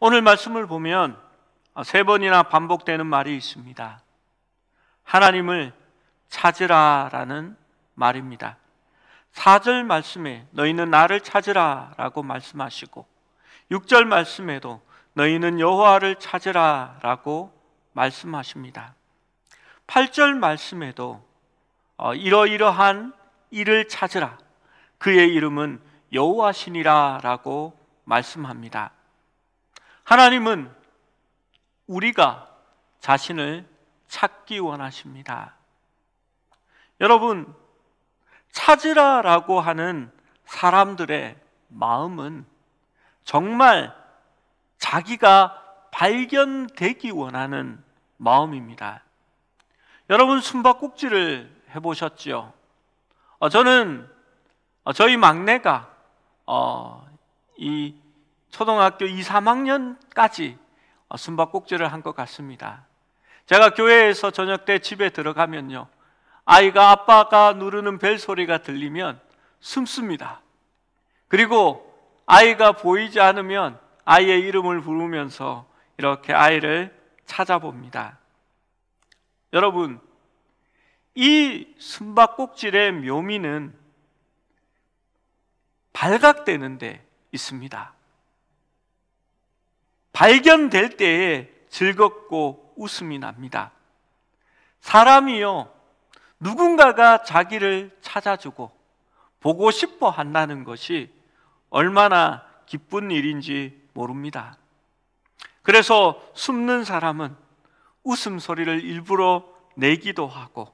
오늘 말씀을 보면 세 번이나 반복되는 말이 있습니다. 하나님을 찾으라라는 말입니다. 4절 말씀에 너희는 나를 찾으라 라고 말씀하시고 6절 말씀에도 너희는 여호와를 찾으라 라고 말씀하십니다. 8절 말씀에도 이러이러한 이를 찾으라, 그의 이름은 여호와시니라 라고 말씀합니다. 하나님은 우리가 자신을 찾기 원하십니다. 여러분, 찾으라라고 하는 사람들의 마음은 정말 자기가 발견되기 원하는 마음입니다. 여러분, 숨바꼭질을 해보셨죠? 저는 저희 막내가 이 초등학교 2, 3학년까지 숨바꼭질을 한 것 같습니다. 제가 교회에서 저녁 때 집에 들어가면요, 아이가 아빠가 누르는 벨 소리가 들리면 숨습니다. 그리고 아이가 보이지 않으면 아이의 이름을 부르면서 이렇게 아이를 찾아봅니다. 여러분, 이 숨바꼭질의 묘미는 발각되는 데 있습니다. 발견될 때에 즐겁고 웃음이 납니다. 사람이요, 누군가가 자기를 찾아주고 보고 싶어 한다는 것이 얼마나 기쁜 일인지 모릅니다. 그래서 숨는 사람은 웃음소리를 일부러 내기도 하고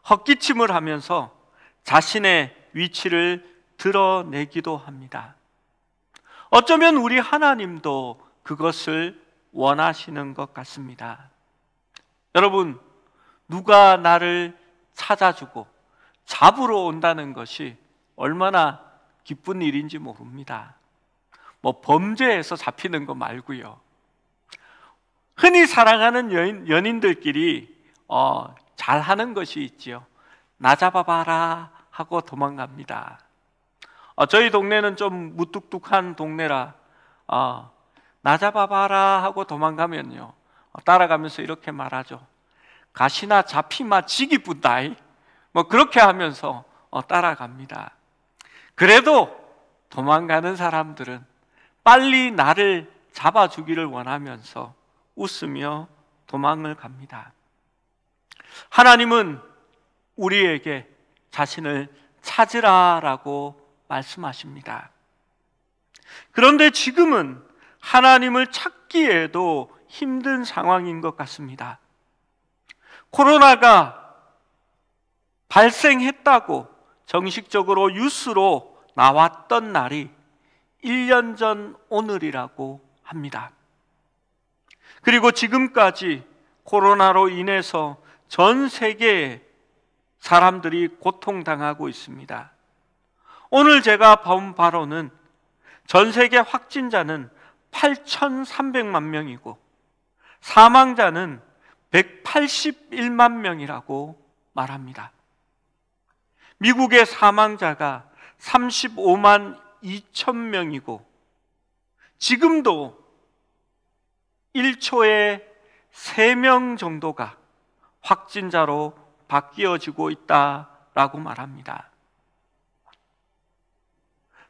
헛기침을 하면서 자신의 위치를 드러내기도 합니다. 어쩌면 우리 하나님도 그것을 원하시는 것 같습니다. 여러분, 누가 나를 찾아주고 잡으러 온다는 것이 얼마나 기쁜 일인지 모릅니다. 범죄에서 잡히는 거 말고요. 흔히 사랑하는 연인들끼리 잘하는 것이 있지요. 나 잡아봐라 하고 도망갑니다. 저희 동네는 좀 무뚝뚝한 동네라 나 잡아봐라 하고 도망가면요, 따라가면서 이렇게 말하죠. 가시나 잡히마 지기뿐다이. 그렇게 하면서 따라갑니다. 그래도 도망가는 사람들은 빨리 나를 잡아주기를 원하면서 웃으며 도망을 갑니다. 하나님은 우리에게 자신을 찾으라라고 말씀하십니다. 그런데 지금은 하나님을 찾기에도 힘든 상황인 것 같습니다. 코로나가 발생했다고 정식적으로 뉴스로 나왔던 날이 1년 전 오늘이라고 합니다. 그리고 지금까지 코로나로 인해서 전 세계의 사람들이 고통당하고 있습니다. 오늘 제가 본 바로는 전 세계 확진자는 8,300만 명이고 사망자는 181만 명이라고 말합니다. 미국의 사망자가 35만 2천 명이고 지금도 1초에 3명 정도가 확진자로 바뀌어지고 있다라고 말합니다.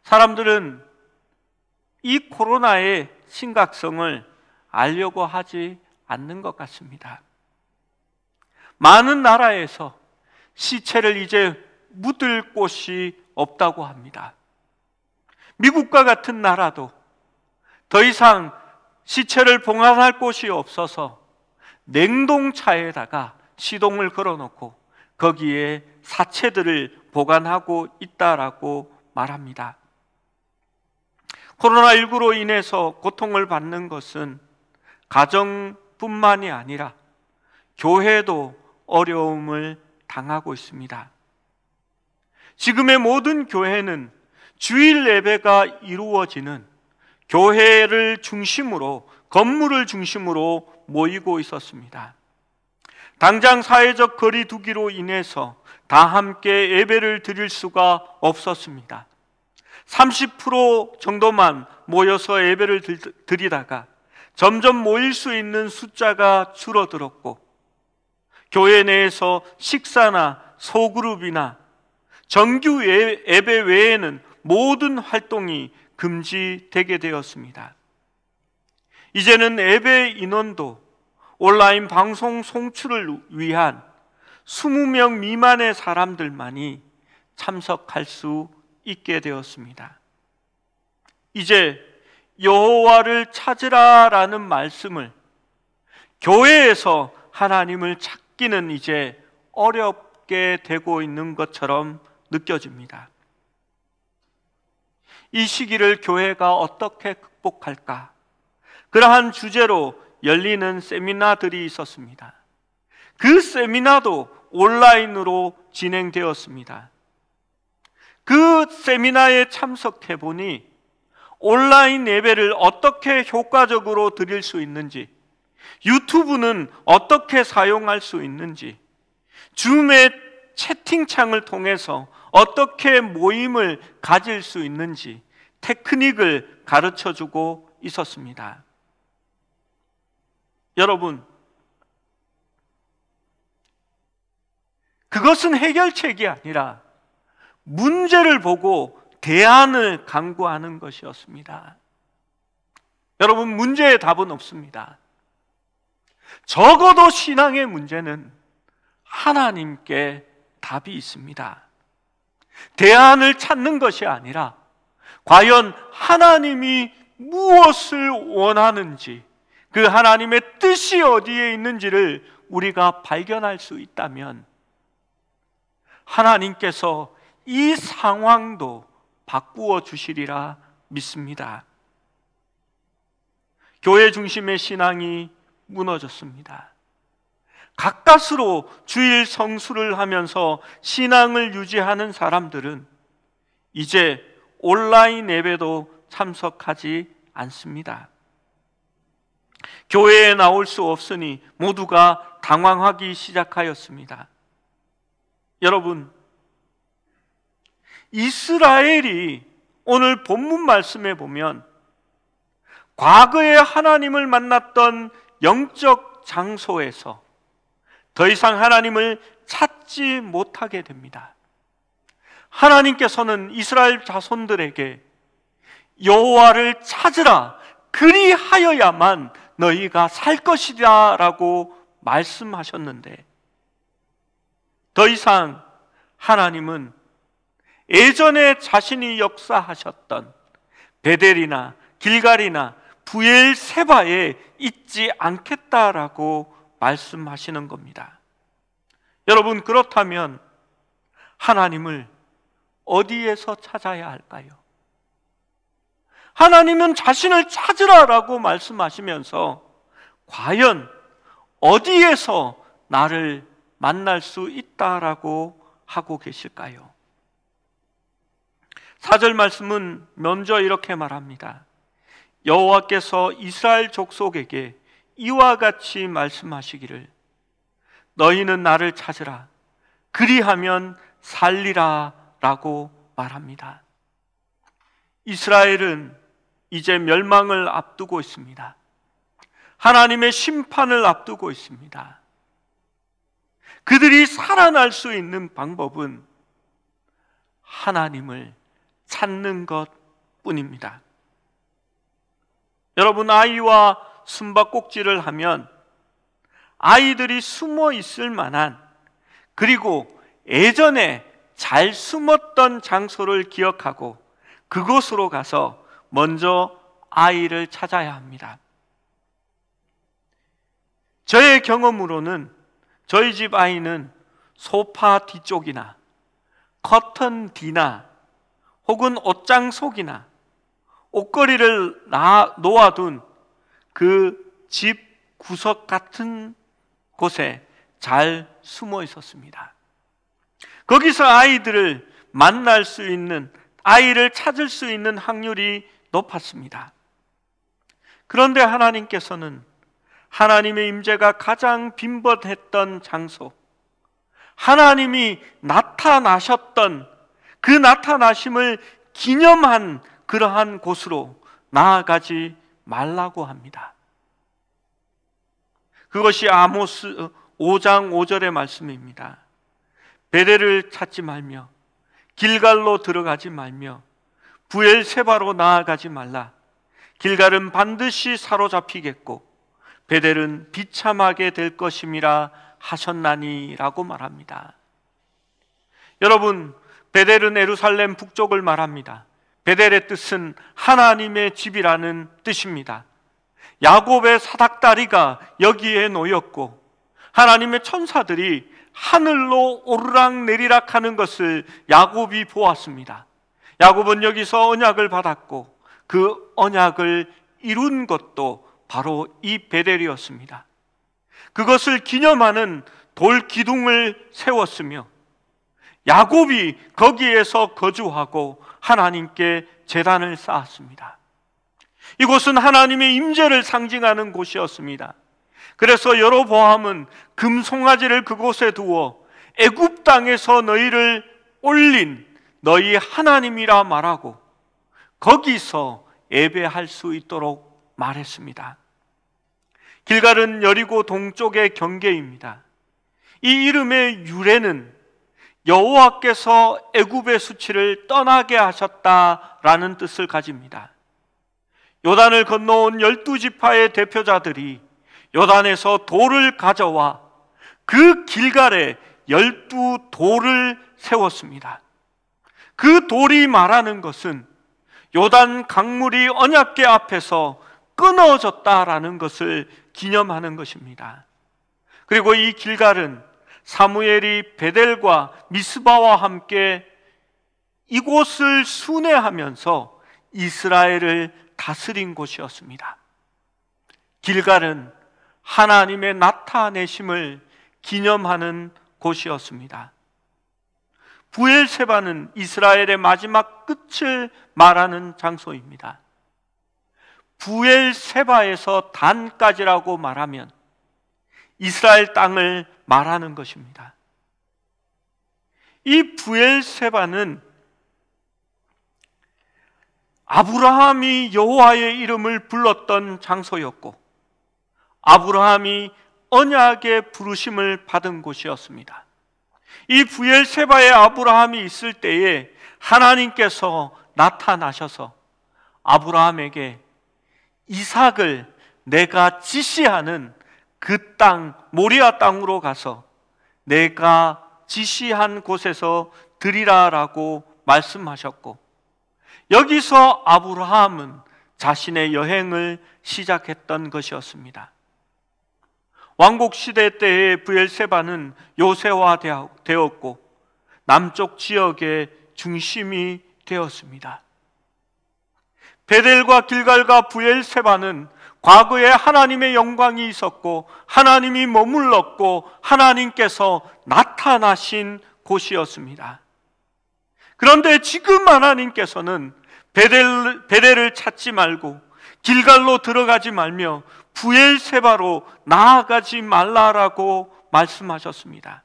사람들은 이 코로나의 심각성을 알려고 하지 않는 것 같습니다. 많은 나라에서 시체를 이제 묻을 곳이 없다고 합니다. 미국과 같은 나라도 더 이상 시체를 봉안할 곳이 없어서 냉동차에다가 시동을 걸어놓고 거기에 사체들을 보관하고 있다라고 말합니다. 코로나19로 인해서 고통을 받는 것은 가정뿐만이 아니라 교회도 어려움을 당하고 있습니다. 지금의 모든 교회는 주일 예배가 이루어지는 교회를 중심으로, 건물을 중심으로 모이고 있었습니다. 당장 사회적 거리 두기로 인해서 다 함께 예배를 드릴 수가 없었습니다. 30% 정도만 모여서 예배를 드리다가 점점 모일 수 있는 숫자가 줄어들었고, 교회 내에서 식사나 소그룹이나 정규 예배 외에는 모든 활동이 금지되게 되었습니다. 이제는 예배 인원도 온라인 방송 송출을 위한 20명 미만의 사람들만이 참석할 수 있게 되었습니다. 이제 여호와를 찾으라라는 말씀을 교회에서 하나님을 찾기는 이제 어렵게 되고 있는 것처럼 느껴집니다. 이 시기를 교회가 어떻게 극복할까? 그러한 주제로 열리는 세미나들이 있었습니다. 그 세미나도 온라인으로 진행되었습니다. 그 세미나에 참석해 보니 온라인 예배를 어떻게 효과적으로 드릴 수 있는지, 유튜브는 어떻게 사용할 수 있는지, 줌의 채팅창을 통해서 어떻게 모임을 가질 수 있는지 테크닉을 가르쳐주고 있었습니다. 여러분, 그것은 해결책이 아니라 문제를 보고 대안을 강구하는 것이었습니다. 여러분, 문제의 답은 없습니다. 적어도 신앙의 문제는 하나님께 답이 있습니다. 대안을 찾는 것이 아니라 과연 하나님이 무엇을 원하는지, 그 하나님의 뜻이 어디에 있는지를 우리가 발견할 수 있다면 하나님께서 이 상황도 바꾸어 주시리라 믿습니다. 교회 중심의 신앙이 무너졌습니다. 가까스로 주일 성수를 하면서 신앙을 유지하는 사람들은 이제 온라인 예배도 참석하지 않습니다. 교회에 나올 수 없으니 모두가 당황하기 시작하였습니다. 여러분, 이스라엘이 오늘 본문 말씀에 보면 과거에 하나님을 만났던 영적 장소에서 더 이상 하나님을 찾지 못하게 됩니다. 하나님께서는 이스라엘 자손들에게 여호와를 찾으라, 그리하여야만 너희가 살 것이다 라고 말씀하셨는데, 더 이상 하나님은 예전에 자신이 역사하셨던 베델이나 길갈이나 브엘세바에 있지 않겠다라고 말씀하시는 겁니다. 여러분, 그렇다면 하나님을 어디에서 찾아야 할까요? 하나님은 자신을 찾으라라고 말씀하시면서 과연 어디에서 나를 만날 수 있다라고 하고 계실까요? 4절 말씀은 먼저 이렇게 말합니다. 여호와께서 이스라엘 족속에게 이와 같이 말씀하시기를 너희는 나를 찾으라, 그리하면 살리라 라고 말합니다. 이스라엘은 이제 멸망을 앞두고 있습니다. 하나님의 심판을 앞두고 있습니다. 그들이 살아날 수 있는 방법은 하나님을 찾는 것뿐입니다. 여러분, 아이와 숨바꼭질을 하면 아이들이 숨어 있을 만한, 그리고 예전에 잘 숨었던 장소를 기억하고 그곳으로 가서 먼저 아이를 찾아야 합니다. 저의 경험으로는 저희 집 아이는 소파 뒤쪽이나 커튼 뒤나 혹은 옷장 속이나 옷걸이를 놓아둔 그 집 구석 같은 곳에 잘 숨어 있었습니다. 거기서 아이들을 만날 수 있는, 아이를 찾을 수 있는 확률이 높았습니다. 그런데 하나님께서는 하나님의 임재가 가장 빈번했던 장소, 하나님이 나타나셨던 그 나타나심을 기념한 그러한 곳으로 나아가지 말라고 합니다. 그것이 아모스 5장 5절의 말씀입니다. 베델을 찾지 말며 길갈로 들어가지 말며 브엘세바로 나아가지 말라. 길갈은 반드시 사로잡히겠고 베델은 비참하게 될 것임이라 하셨나니라고 말합니다. 여러분, 베델은 예루살렘 북쪽을 말합니다. 베델의 뜻은 하나님의 집이라는 뜻입니다. 야곱의 사닥다리가 여기에 놓였고 하나님의 천사들이 하늘로 오르락내리락 하는 것을 야곱이 보았습니다. 야곱은 여기서 언약을 받았고 그 언약을 이룬 것도 바로 이 베델이었습니다. 그것을 기념하는 돌 기둥을 세웠으며 야곱이 거기에서 거주하고 하나님께 제단을 쌓았습니다. 이곳은 하나님의 임재를 상징하는 곳이었습니다. 그래서 여로보암은 금송아지를 그곳에 두어 애굽 땅에서 너희를 올린 너희 하나님이라 말하고 거기서 예배할 수 있도록 말했습니다. 길갈은 여리고 동쪽의 경계입니다. 이 이름의 유래는 여호와께서 애굽의 수치를 떠나게 하셨다라는 뜻을 가집니다. 요단을 건너온 12지파의 대표자들이 요단에서 돌을 가져와 그 길갈에 12돌을 세웠습니다. 그 돌이 말하는 것은 요단 강물이 언약궤 앞에서 끊어졌다라는 것을 기념하는 것입니다. 그리고 이 길갈은 사무엘이 베델과 미스바와 함께 이곳을 순회하면서 이스라엘을 다스린 곳이었습니다. 길갈은 하나님의 나타내심을 기념하는 곳이었습니다. 브엘세바는 이스라엘의 마지막 끝을 말하는 장소입니다. 브엘세바에서 단까지라고 말하면 이스라엘 땅을 말하는 것입니다. 이 브엘세바는 아브라함이 여호와의 이름을 불렀던 장소였고 아브라함이 언약의 부르심을 받은 곳이었습니다. 이 브엘세바에 아브라함이 있을 때에 하나님께서 나타나셔서 아브라함에게 이삭을 내가 지시하는 그 땅 모리아 땅으로 가서 내가 지시한 곳에서 드리라라고 말씀하셨고 여기서 아브라함은 자신의 여행을 시작했던 것이었습니다. 왕국시대 때의 브엘세바는 요새화되었고 남쪽 지역의 중심이 되었습니다. 베델과 길갈과 브엘세바는 과거에 하나님의 영광이 있었고 하나님이 머물렀고 하나님께서 나타나신 곳이었습니다. 그런데 지금 하나님께서는 베델을 찾지 말고 길갈로 들어가지 말며 브엘세바로 나아가지 말라라고 말씀하셨습니다.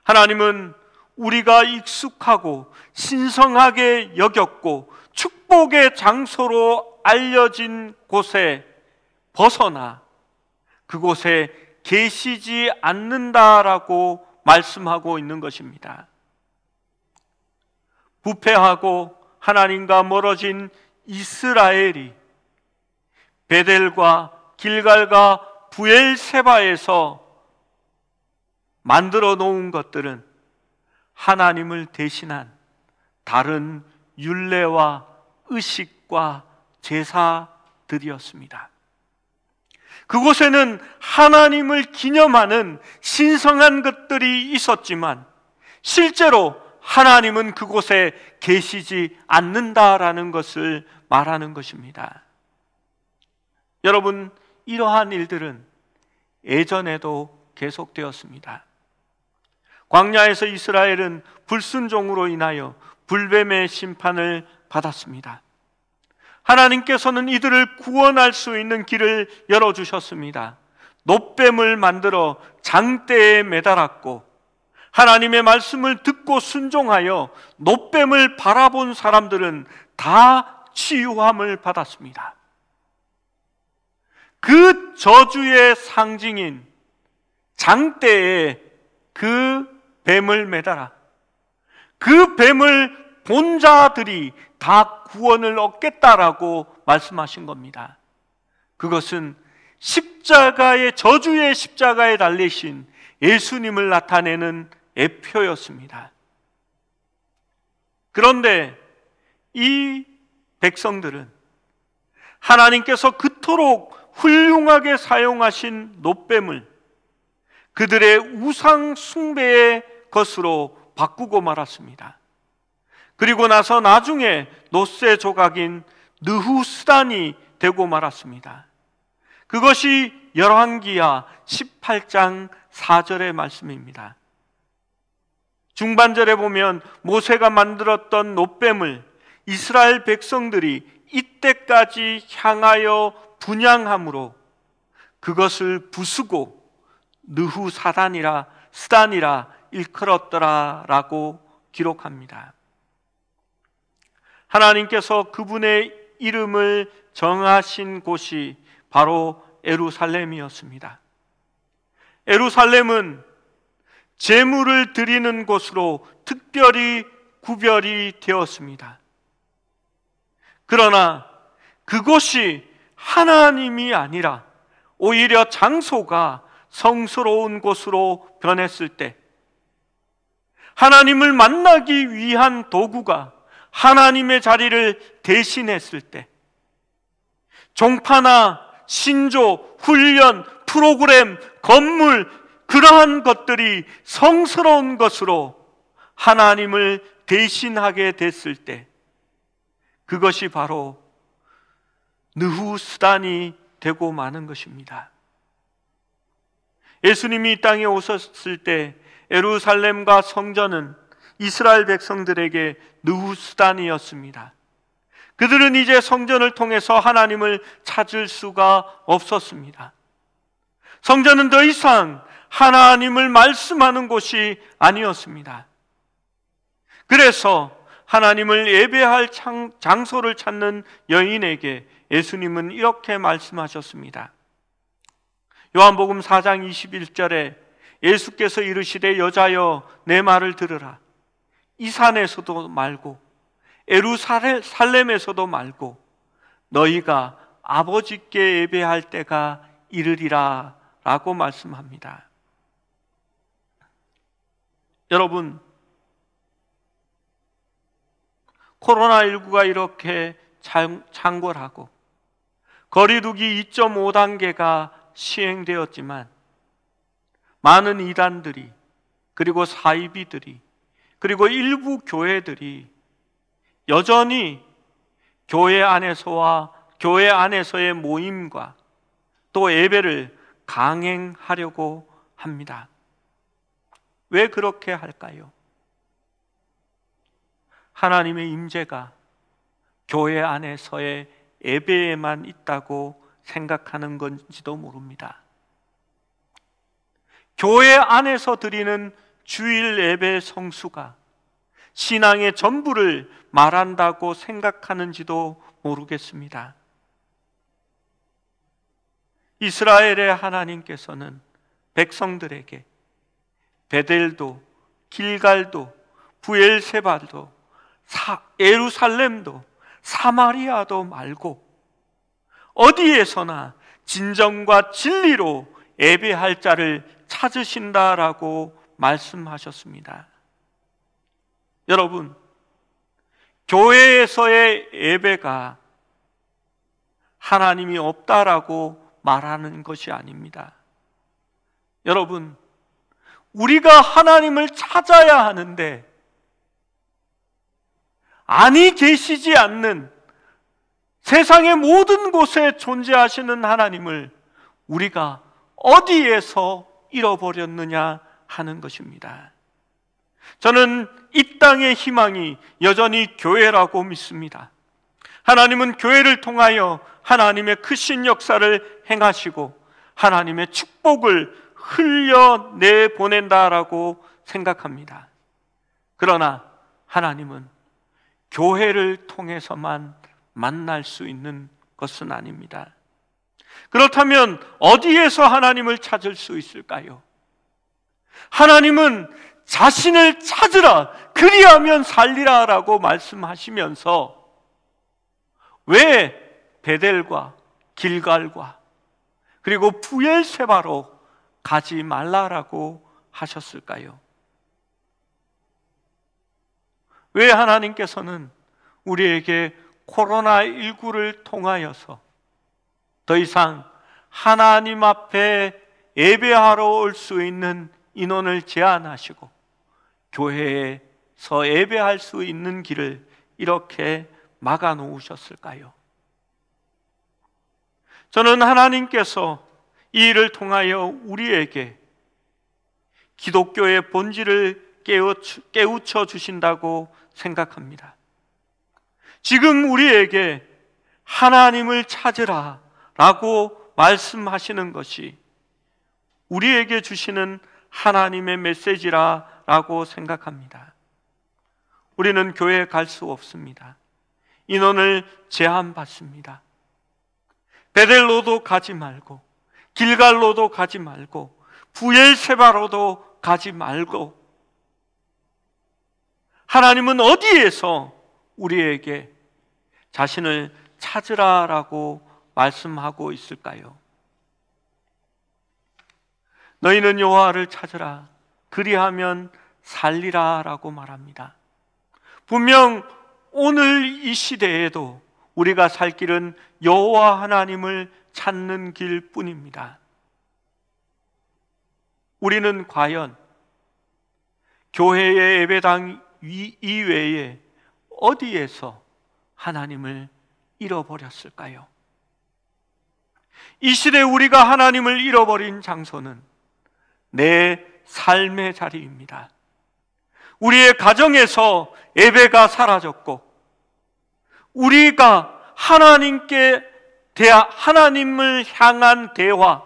하나님은 우리가 익숙하고 신성하게 여겼고 축복의 장소로 알려진 곳에 벗어나 그곳에 계시지 않는다라고 말씀하고 있는 것입니다. 부패하고 하나님과 멀어진 이스라엘이 베델과 길갈과 브엘세바에서 만들어 놓은 것들은 하나님을 대신한 다른 율례와 의식과 제사들이었습니다. 그곳에는 하나님을 기념하는 신성한 것들이 있었지만 실제로 하나님은 그곳에 계시지 않는다라는 것을 말하는 것입니다. 여러분, 이러한 일들은 예전에도 계속되었습니다. 광야에서 이스라엘은 불순종으로 인하여 불뱀의 심판을 받았습니다. 하나님께서는 이들을 구원할 수 있는 길을 열어주셨습니다. 놋뱀을 만들어 장대에 매달았고 하나님의 말씀을 듣고 순종하여 놋뱀을 바라본 사람들은 다 치유함을 받았습니다. 그 저주의 상징인 장대에 그 뱀을 매달아 그 뱀을 본 자들이 다 구원을 얻겠다라고 말씀하신 겁니다. 그것은 십자가의 저주의 십자가에 달리신 예수님을 나타내는 예표였습니다. 그런데 이 백성들은 하나님께서 그토록 훌륭하게 사용하신 놋뱀을 그들의 우상 숭배의 것으로 바꾸고 말았습니다. 그리고 나서 나중에 놋새 조각인 느후스단이 되고 말았습니다. 그것이 열왕기하 18장 4절의 말씀입니다. 중반절에 보면 모세가 만들었던 놋뱀을 이스라엘 백성들이 이때까지 향하여 분향함으로 그것을 부수고 느후사단이라 스단이라 일컬었더라라고 기록합니다. 하나님께서 그분의 이름을 정하신 곳이 바로 예루살렘이었습니다. 예루살렘은 제물을 드리는 곳으로 특별히 구별이 되었습니다. 그러나 그곳이 하나님이 아니라 오히려 장소가 성스러운 곳으로 변했을 때, 하나님을 만나기 위한 도구가 하나님의 자리를 대신했을 때, 종파나 신조, 훈련, 프로그램, 건물, 그러한 것들이 성스러운 것으로 하나님을 대신하게 됐을 때, 그것이 바로 느후스단이 되고 마는 것입니다. 예수님이 이 땅에 오셨을 때 예루살렘과 성전은 이스라엘 백성들에게 느후스단이었습니다. 그들은 이제 성전을 통해서 하나님을 찾을 수가 없었습니다. 성전은 더 이상 하나님을 말씀하는 곳이 아니었습니다. 그래서 하나님을 예배할 장소를 찾는 여인에게 예수님은 이렇게 말씀하셨습니다. 요한복음 4장 21절에 예수께서 이르시되 여자여 내 말을 들으라. 이 산에서도 말고 예루살렘에서도 말고 너희가 아버지께 예배할 때가 이르리라 라고 말씀합니다. 여러분, 코로나19가 이렇게 창궐하고 거리두기 2.5단계가 시행되었지만 많은 이단들이, 그리고 사이비들이, 그리고 일부 교회들이 여전히 교회 안에서와 교회 안에서의 모임과 또 예배를 강행하려고 합니다. 왜 그렇게 할까요? 하나님의 임재가 교회 안에서의 예배에만 있다고 생각하는 건지도 모릅니다. 교회 안에서 드리는 주일 예배 성수가 신앙의 전부를 말한다고 생각하는지도 모르겠습니다. 이스라엘의 하나님께서는 백성들에게 베델도, 길갈도, 부엘세바도, 예루살렘도, 사마리아도 말고 어디에서나 진정과 진리로 예배할 자를 찾으신다라고 말씀하셨습니다. 여러분, 교회에서의 예배가 하나님이 없다라고 말하는 것이 아닙니다. 여러분, 우리가 하나님을 찾아야 하는데 아니 계시지 않는 세상의 모든 곳에 존재하시는 하나님을 우리가 어디에서 잃어버렸느냐 하는 것입니다. 저는 이 땅의 희망이 여전히 교회라고 믿습니다. 하나님은 교회를 통하여 하나님의 크신 역사를 행하시고 하나님의 축복을 흘려내 보낸다라고 생각합니다. 그러나 하나님은 교회를 통해서만 만날 수 있는 것은 아닙니다. 그렇다면 어디에서 하나님을 찾을 수 있을까요? 하나님은 자신을 찾으라, 그리하면 살리라 라고 말씀하시면서 왜 베델과 길갈과 그리고 부엘세바로 가지 말라라고 하셨을까요? 왜 하나님께서는 우리에게 코로나19를 통하여서 더 이상 하나님 앞에 예배하러 올 수 있는 인원을 제한하시고 교회에서 예배할 수 있는 길을 이렇게 막아 놓으셨을까요? 저는 하나님께서 이 일을 통하여 우리에게 기독교의 본질을 깨우쳐 주신다고 생각합니다. 지금 우리에게 하나님을 찾으라 라고 말씀하시는 것이 우리에게 주시는 하나님의 메시지라고 생각합니다. 우리는 교회에 갈 수 없습니다. 인원을 제한받습니다. 베델로도 가지 말고 길갈로도 가지 말고 부엘세바로도 가지 말고, 하나님은 어디에서 우리에게 자신을 찾으라라고 말씀하고 있을까요? 너희는 여호와를 찾으라, 그리하면 살리라 라고 말합니다. 분명 오늘 이 시대에도 우리가 살 길은 여호와 하나님을 찾는 길뿐입니다. 우리는 과연 교회의 예배당 이외에 어디에서 하나님을 잃어버렸을까요? 이 시대에 우리가 하나님을 잃어버린 장소는 내 삶의 자리입니다. 우리의 가정에서 예배가 사라졌고, 우리가 하나님을 향한 대화,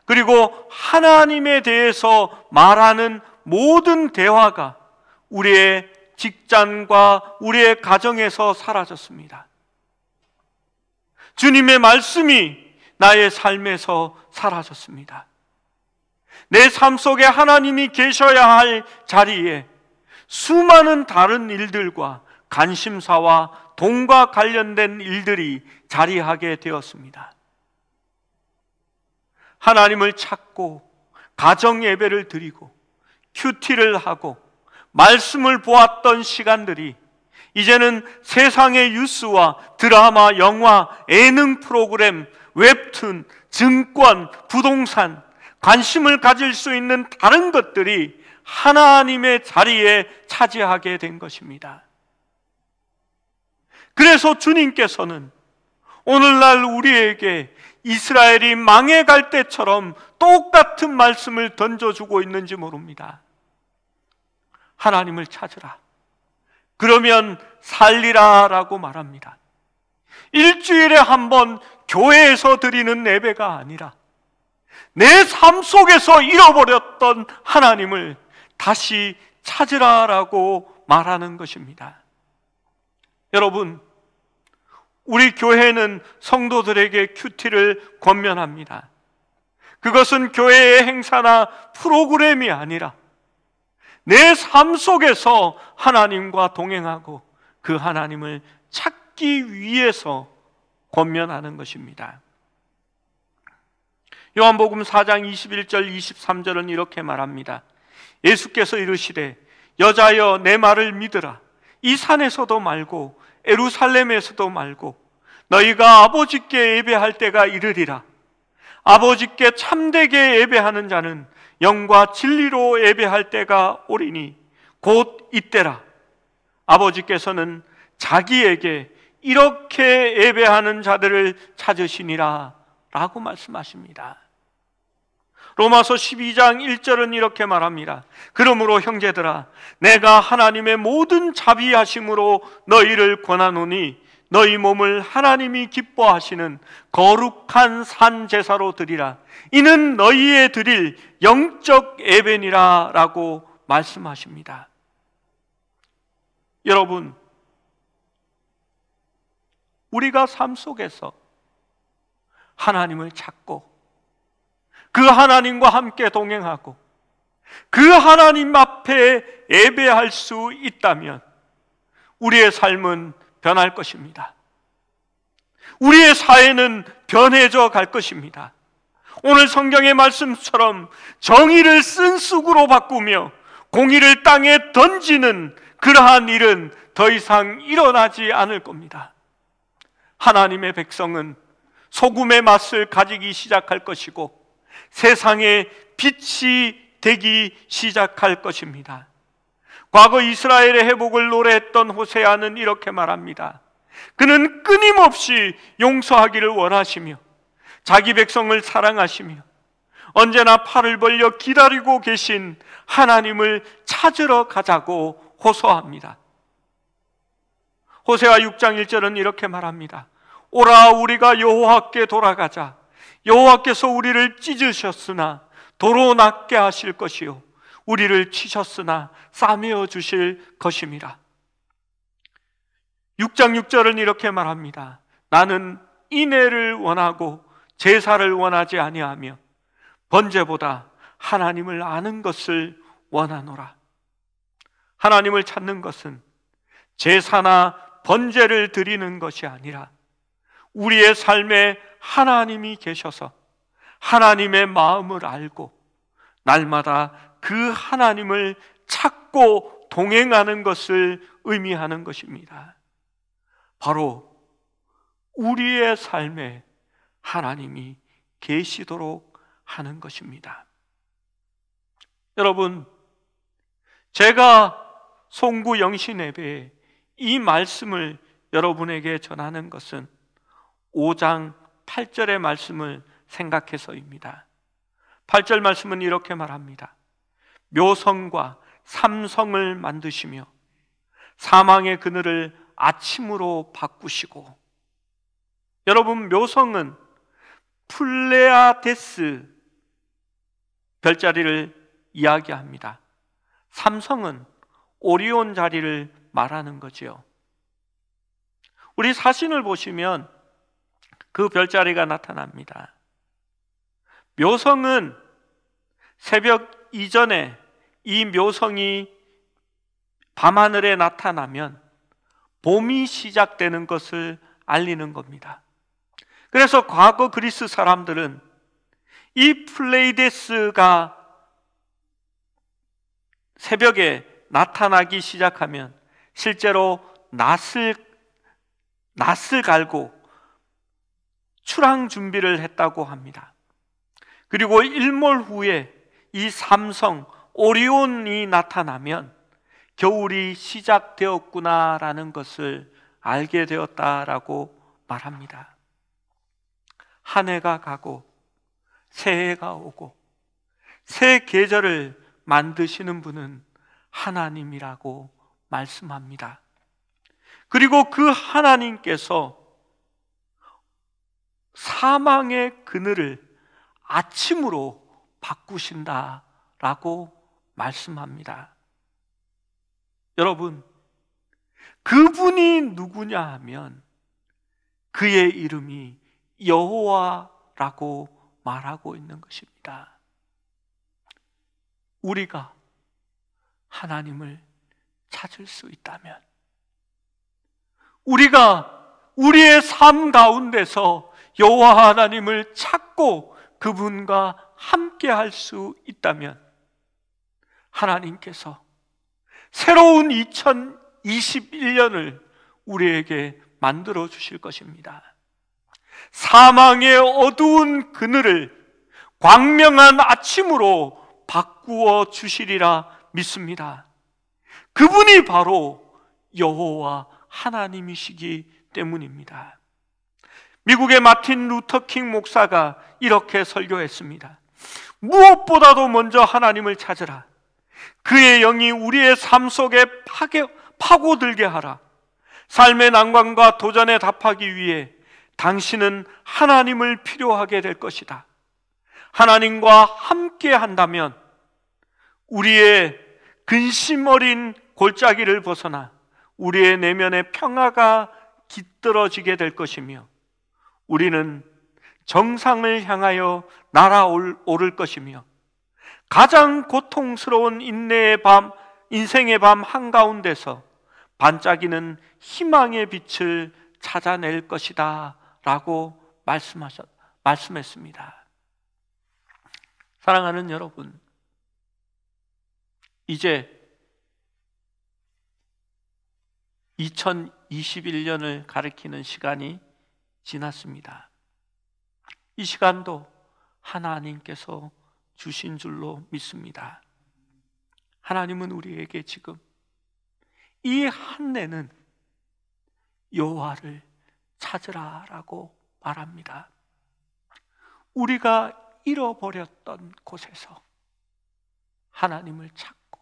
그리고 하나님에 대해서 말하는 모든 대화가 우리의 직장과 우리의 가정에서 사라졌습니다. 주님의 말씀이 나의 삶에서 사라졌습니다. 내 삶 속에 하나님이 계셔야 할 자리에 수많은 다른 일들과 관심사와 돈과 관련된 일들이 자리하게 되었습니다. 하나님을 찾고 가정 예배를 드리고 큐티를 하고 말씀을 보았던 시간들이 이제는 세상의 뉴스와 드라마, 영화, 예능 프로그램, 웹툰, 증권, 부동산, 관심을 가질 수 있는 다른 것들이 하나님의 자리에 차지하게 된 것입니다. 그래서 주님께서는 오늘날 우리에게 이스라엘이 망해갈 때처럼 똑같은 말씀을 던져주고 있는지 모릅니다. 하나님을 찾으라, 그러면 살리라 라고 말합니다. 일주일에 한 번 교회에서 드리는 예배가 아니라 내 삶 속에서 잃어버렸던 하나님을 다시 찾으라 라고 말하는 것입니다. 여러분, 우리 교회는 성도들에게 큐티를 권면합니다. 그것은 교회의 행사나 프로그램이 아니라 내 삶 속에서 하나님과 동행하고 그 하나님을 찾기 위해서 권면하는 것입니다. 요한복음 4장 21절 23절은 이렇게 말합니다. 예수께서 이르시되 여자여 내 말을 믿으라. 이 산에서도 말고 예루살렘에서도 말고 너희가 아버지께 예배할 때가 이르리라. 아버지께 참되게 예배하는 자는 영과 진리로 예배할 때가 오리니 곧 이때라. 아버지께서는 자기에게 이렇게 예배하는 자들을 찾으시니라 라고 말씀하십니다. 로마서 12장 1절은 이렇게 말합니다. 그러므로 형제들아, 내가 하나님의 모든 자비하심으로 너희를 권하노니 너희 몸을 하나님이 기뻐하시는 거룩한 산 제사로 드리라. 이는 너희의 드릴 영적 예배니라 라고 말씀하십니다. 여러분, 우리가 삶 속에서 하나님을 찾고 그 하나님과 함께 동행하고 그 하나님 앞에 예배할 수 있다면 우리의 삶은 변할 것입니다. 우리의 사회는 변해져 갈 것입니다. 오늘 성경의 말씀처럼 정의를 쓴쑥으로 바꾸며 공의를 땅에 던지는 그러한 일은 더 이상 일어나지 않을 겁니다. 하나님의 백성은 소금의 맛을 가지기 시작할 것이고 세상에 빛이 되기 시작할 것입니다. 과거 이스라엘의 회복을 노래했던 호세아는 이렇게 말합니다. 그는 끊임없이 용서하기를 원하시며 자기 백성을 사랑하시며 언제나 팔을 벌려 기다리고 계신 하나님을 찾으러 가자고 호소합니다. 호세아 6장 1절은 이렇게 말합니다. 오라 우리가 여호와께 돌아가자. 여호와께서 우리를 찢으셨으나 도로 낫게 하실 것이요 우리를 치셨으나 싸매어 주실 것임이라. 6장 6절은 이렇게 말합니다. 나는 인애를 원하고 제사를 원하지 아니하며 번제보다 하나님을 아는 것을 원하노라. 하나님을 찾는 것은 제사나 번제를 드리는 것이 아니라 우리의 삶에 하나님이 계셔서 하나님의 마음을 알고 날마다 그 하나님을 찾고 동행하는 것을 의미하는 것입니다. 바로 우리의 삶에 하나님이 계시도록 하는 것입니다. 여러분, 제가 송구 영신예배에 이 말씀을 여러분에게 전하는 것은 5장 8절의 말씀을 생각해서입니다. 8절 말씀은 이렇게 말합니다. 묘성과 삼성을 만드시며 사망의 그늘을 아침으로 바꾸시고. 여러분, 묘성은 플레아데스 별자리를 이야기합니다. 삼성은 오리온 자리를 말하는 거지요. 우리 사진을 보시면 그 별자리가 나타납니다. 묘성은 새벽 이전에 이 묘성이 밤하늘에 나타나면 봄이 시작되는 것을 알리는 겁니다. 그래서 과거 그리스 사람들은 이 플레이데스가 새벽에 나타나기 시작하면 실제로 낫을 갈고 출항 준비를 했다고 합니다. 그리고 일몰 후에 이 삼성 오리온이 나타나면 겨울이 시작되었구나라는 것을 알게 되었다라고 말합니다. 한 해가 가고 새해가 오고 새 계절을 만드시는 분은 하나님이라고 말씀합니다. 그리고 그 하나님께서 사망의 그늘을 아침으로 바꾸신다라고 말씀합니다. 여러분, 그분이 누구냐 하면 그의 이름이 여호와라고 말하고 있는 것입니다. 우리가 하나님을 찾을 수 있다면, 우리가 우리의 삶 가운데서 여호와 하나님을 찾고 그분과 함께 할 수 있다면 하나님께서 새로운 2021년을 우리에게 만들어 주실 것입니다. 사망의 어두운 그늘을 광명한 아침으로 바꾸어 주시리라 믿습니다. 그분이 바로 여호와 하나님이시기 때문입니다. 미국의 마틴 루터 킹 목사가 이렇게 설교했습니다. 무엇보다도 먼저 하나님을 찾으라. 그의 영이 우리의 삶 속에 파고들게 하라. 삶의 난관과 도전에 답하기 위해 당신은 하나님을 필요하게 될 것이다. 하나님과 함께 한다면 우리의 근심 어린 골짜기를 벗어나 우리의 내면의 평화가 깃들어지게 될 것이며 우리는 정상을 향하여 날아오를 것이며 가장 고통스러운 인내의 밤, 인생의 밤 한가운데서 반짝이는 희망의 빛을 찾아낼 것이다 라고 말씀했습니다. 사랑하는 여러분, 이제 2021년을 가리키는 시간이 지났습니다. 이 시간도 하나님께서 주신 줄로 믿습니다. 하나님은 우리에게 지금 이 한 해는 여호와를 찾으라 라고 말합니다. 우리가 잃어버렸던 곳에서 하나님을 찾고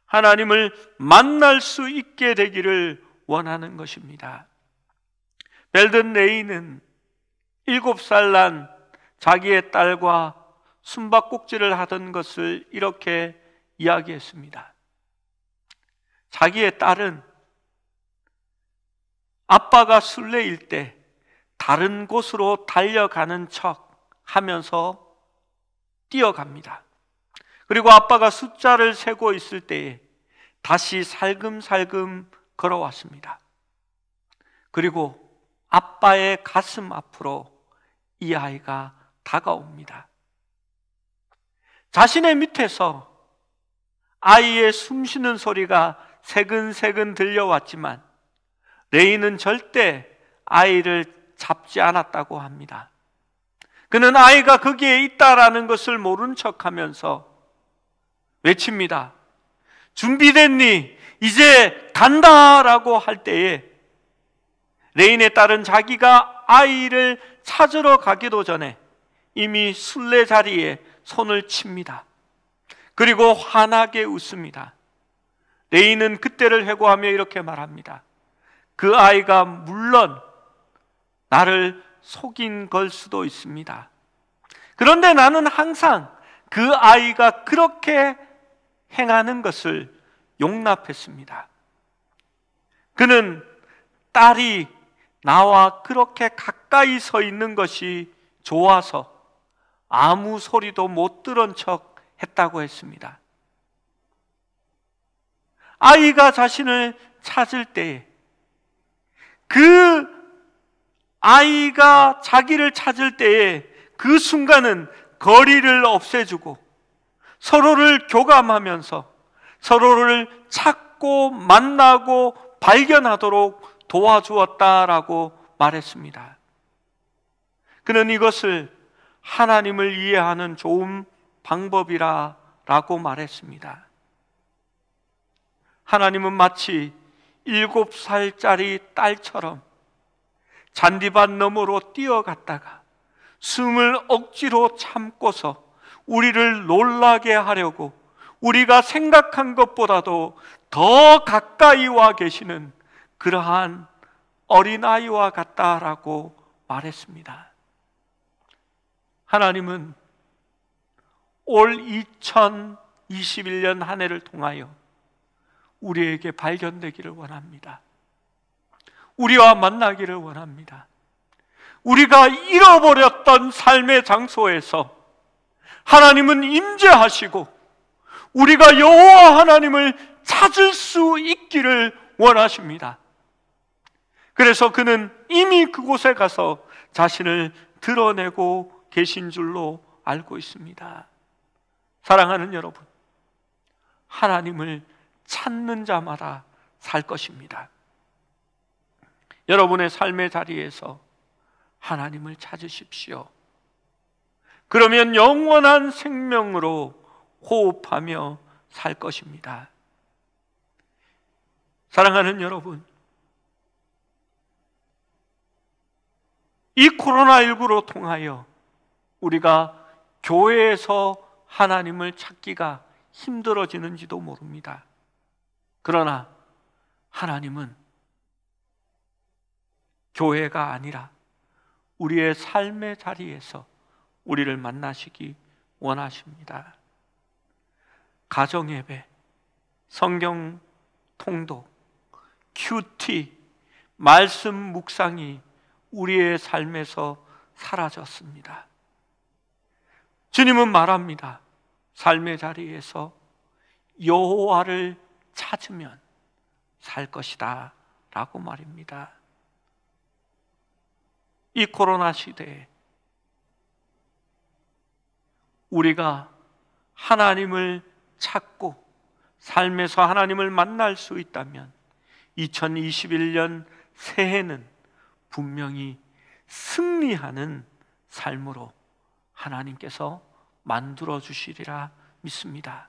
하나님을 만날 수 있게 되기를 원하는 것입니다. 벨든 레이는 7살 난 자기의 딸과 숨바꼭질을 하던 것을 이렇게 이야기했습니다. 자기의 딸은 아빠가 술래일 때 다른 곳으로 달려가는 척 하면서 뛰어갑니다. 그리고 아빠가 숫자를 세고 있을 때에 다시 살금살금 걸어왔습니다. 그리고 아빠의 가슴 앞으로 이 아이가 다가옵니다. 자신의 밑에서 아이의 숨쉬는 소리가 새근새근 들려왔지만 레이는 절대 아이를 잡지 않았다고 합니다. 그는 아이가 거기에 있다라는 것을 모른 척하면서 외칩니다. 준비됐니? 이제 간다라고 할 때에 레인의 딸은 자기가 아이를 찾으러 가기도 전에 이미 순례 자리에 손을 칩니다. 그리고 환하게 웃습니다. 레인은 그때를 회고하며 이렇게 말합니다. 그 아이가 물론 나를 속인 걸 수도 있습니다. 그런데 나는 항상 그 아이가 그렇게 행하는 것을 용납했습니다. 그는 딸이 나와 그렇게 가까이 서 있는 것이 좋아서 아무 소리도 못 들은 척 했다고 했습니다. 아이가 자신을 찾을 때에 그 아이가 자기를 찾을 때에 그 순간은 거리를 없애주고 서로를 교감하면서 서로를 찾고 만나고 발견하도록 도와주었다라고 말했습니다. 그는 이것을 하나님을 이해하는 좋은 방법이라고 말했습니다. 하나님은 마치 7살짜리 딸처럼 잔디밭 너머로 뛰어갔다가 숨을 억지로 참고서 우리를 놀라게 하려고 우리가 생각한 것보다도 더 가까이 와 계시는 그러한 어린아이와 같다라고 말했습니다. 하나님은 올 2021년 한 해를 통하여 우리에게 발견되기를 원합니다. 우리와 만나기를 원합니다. 우리가 잃어버렸던 삶의 장소에서 하나님은 임재하시고 우리가 여호와 하나님을 찾을 수 있기를 원하십니다. 그래서 그는 이미 그곳에 가서 자신을 드러내고 계신 줄로 알고 있습니다. 사랑하는 여러분, 하나님을 찾는 자마다 살 것입니다. 여러분의 삶의 자리에서 하나님을 찾으십시오. 그러면 영원한 생명으로 호흡하며 살 것입니다. 사랑하는 여러분, 이 코로나19로 통하여 우리가 교회에서 하나님을 찾기가 힘들어지는지도 모릅니다. 그러나 하나님은 교회가 아니라 우리의 삶의 자리에서 우리를 만나시기 원하십니다. 가정예배, 성경 통독, 큐티, 말씀 묵상이 우리의 삶에서 사라졌습니다. 주님은 말합니다. 삶의 자리에서 여호와를 찾으면 살 것이다 라고 말입니다. 이 코로나 시대에 우리가 하나님을 찾고 삶에서 하나님을 만날 수 있다면 2021년 새해는 분명히 승리하는 삶으로 하나님께서 만들어 주시리라 믿습니다.